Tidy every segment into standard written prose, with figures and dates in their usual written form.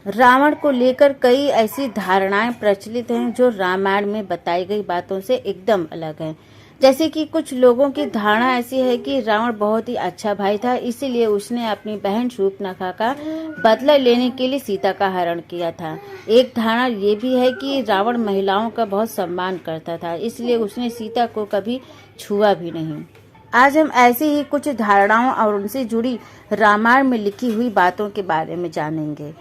रावण को लेकर कई ऐसी धारणाएं प्रचलित हैं जो रामायण में बताई गई बातों से एकदम अलग है। जैसे कि कुछ लोगों की धारणा ऐसी है कि रावण बहुत ही अच्छा भाई था, इसीलिए उसने अपनी बहन शूर्पणखा का बदला लेने के लिए सीता का हरण किया था। एक धारणा ये भी है कि रावण महिलाओं का बहुत सम्मान करता था, इसलिए उसने सीता को कभी छुआ भी नहीं। आज हम ऐसी ही कुछ धारणाओं और उनसे जुड़ी रामायण में लिखी हुई बातों के बारे में जानेंगे।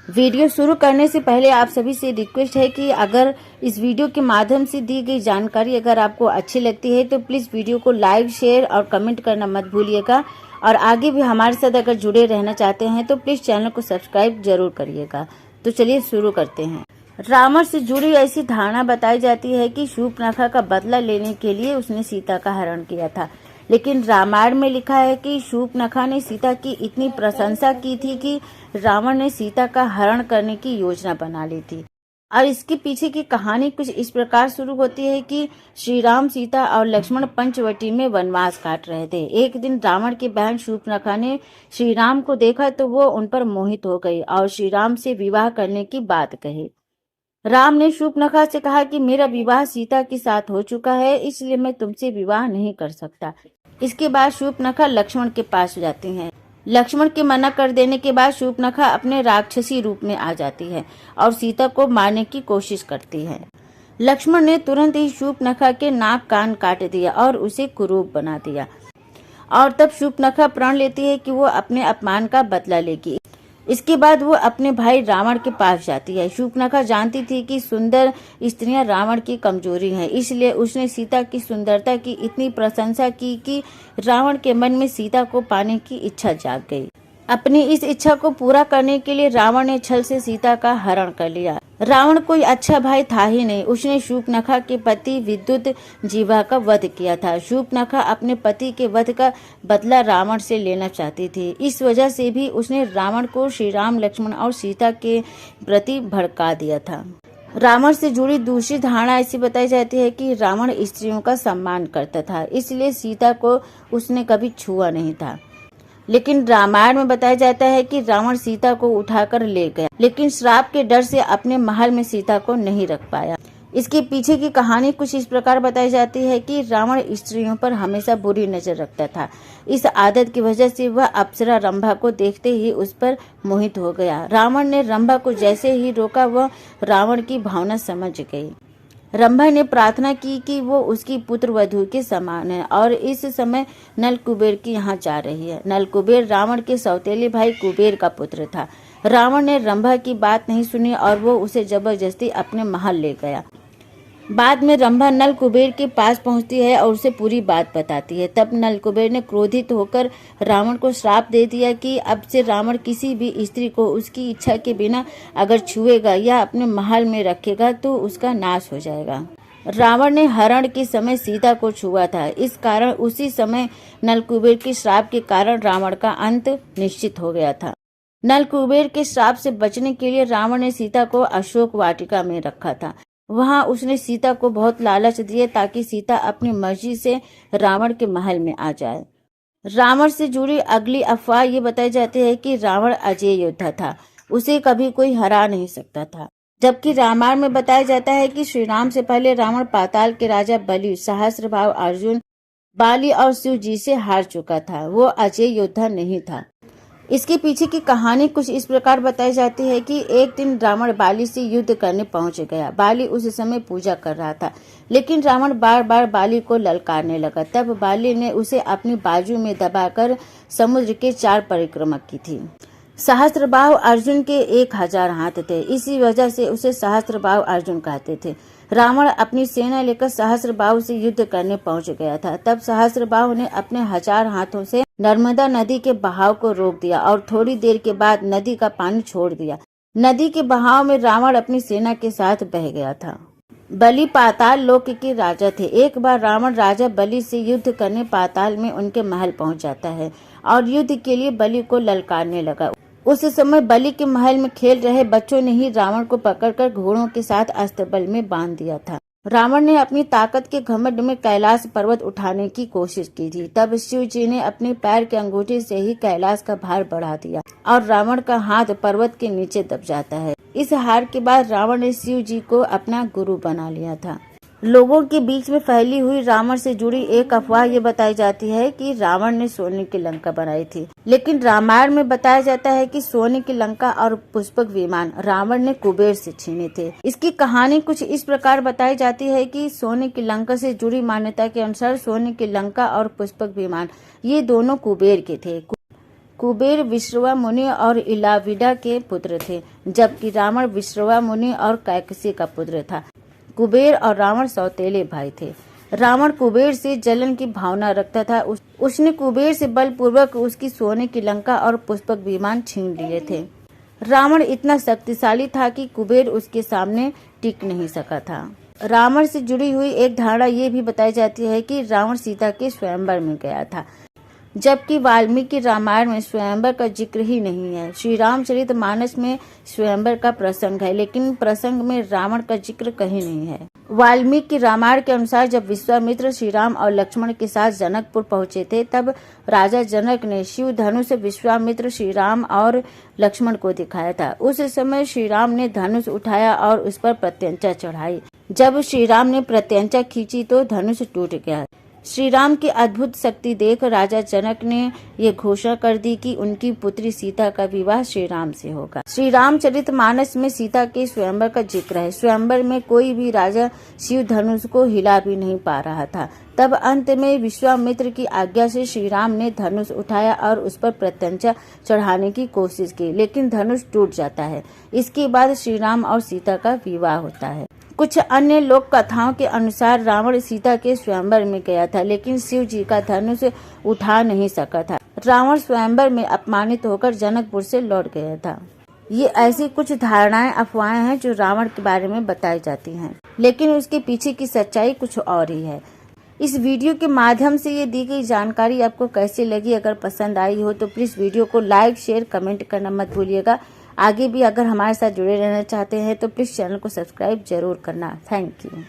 वीडियो शुरू करने से पहले आप सभी से रिक्वेस्ट है कि अगर इस वीडियो के माध्यम से दी गई जानकारी अगर आपको अच्छी लगती है तो प्लीज़ वीडियो को लाइक, शेयर और कमेंट करना मत भूलिएगा। और आगे भी हमारे साथ अगर जुड़े रहना चाहते हैं तो प्लीज़ चैनल को सब्सक्राइब जरूर करिएगा। तो चलिए शुरू करते हैं। रावण से जुड़ी ऐसी धारणा बताई जाती है कि शूर्पणखा का बदला लेने के लिए उसने सीता का हरण किया था, लेकिन रामायण में लिखा है कि शूर्पणखा ने सीता की इतनी प्रशंसा की थी कि रावण ने सीता का हरण करने की योजना बना ली थी। और इसके पीछे की कहानी कुछ इस प्रकार शुरू होती है कि श्री राम, सीता और लक्ष्मण पंचवटी में वनवास काट रहे थे। एक दिन रावण की बहन शूर्पणखा ने श्री राम को देखा तो वो उन पर मोहित हो गई और श्री राम से विवाह करने की बात कही। राम ने शूर्पणखा से कहा कि मेरा विवाह सीता के साथ हो चुका है, इसलिए मैं तुमसे विवाह नहीं कर सकता। इसके बाद शूर्पणखा लक्ष्मण के पास जाती है। लक्ष्मण के मना कर देने के बाद शूर्पणखा अपने राक्षसी रूप में आ जाती है और सीता को मारने की कोशिश करती है। लक्ष्मण ने तुरंत ही शूर्पणखा के नाक कान काट दिया और उसे कुरूप बना दिया। और तब शूर्पणखा प्रण लेती है कि वो अपने अपमान का बदला लेगी। इसके बाद वो अपने भाई रावण के पास जाती है। शूर्पणखा जानती थी कि सुंदर स्त्रियां रावण की कमजोरी है, इसलिए उसने सीता की सुंदरता की इतनी प्रशंसा की कि रावण के मन में सीता को पाने की इच्छा जाग गई। अपनी इस इच्छा को पूरा करने के लिए रावण ने छल से सीता का हरण कर लिया। रावण कोई अच्छा भाई था ही नहीं। उसने शूर्पणखा के पति विद्युत जीवा का वध किया था। शूर्पणखा अपने पति के वध का बदला रावण से लेना चाहती थी। इस वजह से भी उसने रावण को श्री राम, लक्ष्मण और सीता के प्रति भड़का दिया था। रावण से जुड़ी दूसरी धारणा ऐसी बताई जाती है कि रावण स्त्रियों का सम्मान करता था, इसलिए सीता को उसने कभी छुआ नहीं था। लेकिन रामायण में बताया जाता है कि रावण सीता को उठाकर ले गया, लेकिन श्राप के डर से अपने महल में सीता को नहीं रख पाया। इसके पीछे की कहानी कुछ इस प्रकार बताई जाती है कि रावण स्त्रियों पर हमेशा बुरी नजर रखता था। इस आदत की वजह से वह अप्सरा रंभा को देखते ही उस पर मोहित हो गया। रावण ने रंभा को जैसे ही रोका, वह रावण की भावना समझ गई। रंभा ने प्रार्थना की कि वो उसकी पुत्र वधू के समान है और इस समय नल कुबेर के यहाँ जा रही है। नल कुबेर रावण के सौतेले भाई कुबेर का पुत्र था। रावण ने रंभा की बात नहीं सुनी और वो उसे जबरदस्ती अपने महल ले गया। बाद में रंभा नल कुबेर के पास पहुंचती है और उसे पूरी बात बताती है। तब नल कुबेर ने क्रोधित होकर रावण को श्राप दे दिया कि अब से रावण किसी भी स्त्री को उसकी इच्छा के बिना अगर छुएगा या अपने महल में रखेगा तो उसका नाश हो जाएगा। रावण ने हरण के समय सीता को छुआ था, इस कारण उसी समय नल कुबेर के श्राप के कारण रावण का अंत निश्चित हो गया था। नल कुबेर के श्राप से बचने के लिए रावण ने सीता को अशोक वाटिका में रखा था। वहां उसने सीता को बहुत लालच दिए ताकि सीता अपनी मर्जी से रावण के महल में आ जाए। रावण से जुड़ी अगली अफवाह ये बताई जाती है कि रावण अजेय योद्धा था, उसे कभी कोई हरा नहीं सकता था। जबकि रामायण में बताया जाता है कि श्री राम से पहले रावण पाताल के राजा बलि, सहस्त्रभाव अर्जुन, बाली और शिव जी से हार चुका था। वो अजेय योद्धा नहीं था। इसके पीछे की कहानी कुछ इस प्रकार बताई जाती है कि एक दिन रावण बाली से युद्ध करने पहुंच गया। बाली उस समय पूजा कर रहा था, लेकिन रावण बार बार बाली को ललकारने लगा। तब बाली ने उसे अपनी बाजू में दबाकर समुद्र के 4 परिक्रमा की थी। सहस्त्रबाहु अर्जुन के 1000 हाथ थे, इसी वजह से उसे सहस्त्रबाहु अर्जुन कहते थे। रावण अपनी सेना लेकर सहस्त्रबाहु से युद्ध करने पहुंच गया था। तब सहस्त्रबाहु ने अपने 1000 हाथों से नर्मदा नदी के बहाव को रोक दिया और थोड़ी देर के बाद नदी का पानी छोड़ दिया। नदी के बहाव में रावण अपनी सेना के साथ बह गया था। बलि पाताल लोक के राजा थे। एक बार रावण राजा बलि से युद्ध करने पाताल में उनके महल पहुंच जाता है और युद्ध के लिए बलि को ललकारने लगा। उस समय बलि के महल में खेल रहे बच्चों ने ही रावण को पकड़कर घोड़ों के साथ अस्तबल में बांध दिया था। रावण ने अपनी ताकत के घमंड में कैलाश पर्वत उठाने की कोशिश की थी। तब शिव जी ने अपने पैर के अंगूठे से ही कैलाश का भार बढ़ा दिया और रावण का हाथ पर्वत के नीचे दब जाता है। इस हार के बाद रावण ने शिव जी को अपना गुरु बना लिया था। लोगों के बीच में फैली हुई रावण से जुड़ी एक अफवाह ये बताई जाती है कि रावण ने सोने की लंका बनाई थी, लेकिन रामायण में बताया जाता है कि सोने की लंका और पुष्पक विमान रावण ने कुबेर से छीने थे। इसकी कहानी कुछ इस प्रकार बताई जाती है कि सोने की लंका से जुड़ी मान्यता के अनुसार सोने की लंका और पुष्पक विमान ये दोनों कुबेर के थे। कुबेर विश्रवा मुनि और इलाविडा के पुत्र थे, जबकि रावण विश्रवा मुनि और कैकसी का पुत्र था। कुबेर और रावण सौतेले भाई थे। रावण कुबेर से जलन की भावना रखता था। उसने कुबेर से बलपूर्वक उसकी सोने की लंका और पुष्पक विमान छीन लिए थे। रावण इतना शक्तिशाली था कि कुबेर उसके सामने टिक नहीं सका था। रावण से जुड़ी हुई एक धारणा ये भी बताई जाती है कि रावण सीता के स्वयंवर में गया था, जबकि वाल्मीकि रामायण में स्वयंवर का जिक्र ही नहीं है। श्री रामचरितमानस में स्वयंवर का प्रसंग है, लेकिन प्रसंग में रावण का जिक्र कहीं नहीं है। वाल्मीकि रामायण के अनुसार जब विश्वामित्र श्री राम और लक्ष्मण के साथ जनकपुर पहुंचे थे, तब राजा जनक ने शिव धनुष विश्वामित्र, श्री राम और लक्ष्मण को दिखाया था। उस समय श्री राम ने धनुष उठाया और उस पर प्रत्यंचा चढ़ाई। जब श्री राम ने प्रत्यंचा खींची तो धनुष टूट गया। श्री राम की अद्भुत शक्ति देख राजा जनक ने ये घोषणा कर दी कि उनकी पुत्री सीता का विवाह श्री राम से होगा। श्री रामचरितमानस में सीता के स्वयंवर का जिक्र है। स्वयंवर में कोई भी राजा शिव धनुष को हिला भी नहीं पा रहा था। तब अंत में विश्वामित्र की आज्ञा से श्री राम ने धनुष उठाया और उस पर प्रत्यंचा चढ़ाने की कोशिश की, लेकिन धनुष टूट जाता है। इसके बाद श्री राम और सीता का विवाह होता है। कुछ अन्य लोक कथाओं के अनुसार रावण सीता के स्वयंवर में गया था, लेकिन शिव जी का धनुष उठा नहीं सका था। रावण स्वयंवर में अपमानित होकर जनकपुर से लौट गया था। ये ऐसी कुछ धारणाएं, अफवाहें हैं जो रावण के बारे में बताई जाती हैं, लेकिन उसके पीछे की सच्चाई कुछ और ही है। इस वीडियो के माध्यम से ये दी गई जानकारी आपको कैसी लगी? अगर पसंद आई हो तो प्लीज वीडियो को लाइक, शेयर, कमेंट करना मत भूलिएगा। आगे भी अगर हमारे साथ जुड़े रहना चाहते हैं तो प्लीज चैनल को सब्सक्राइब जरूर करना। Thank you.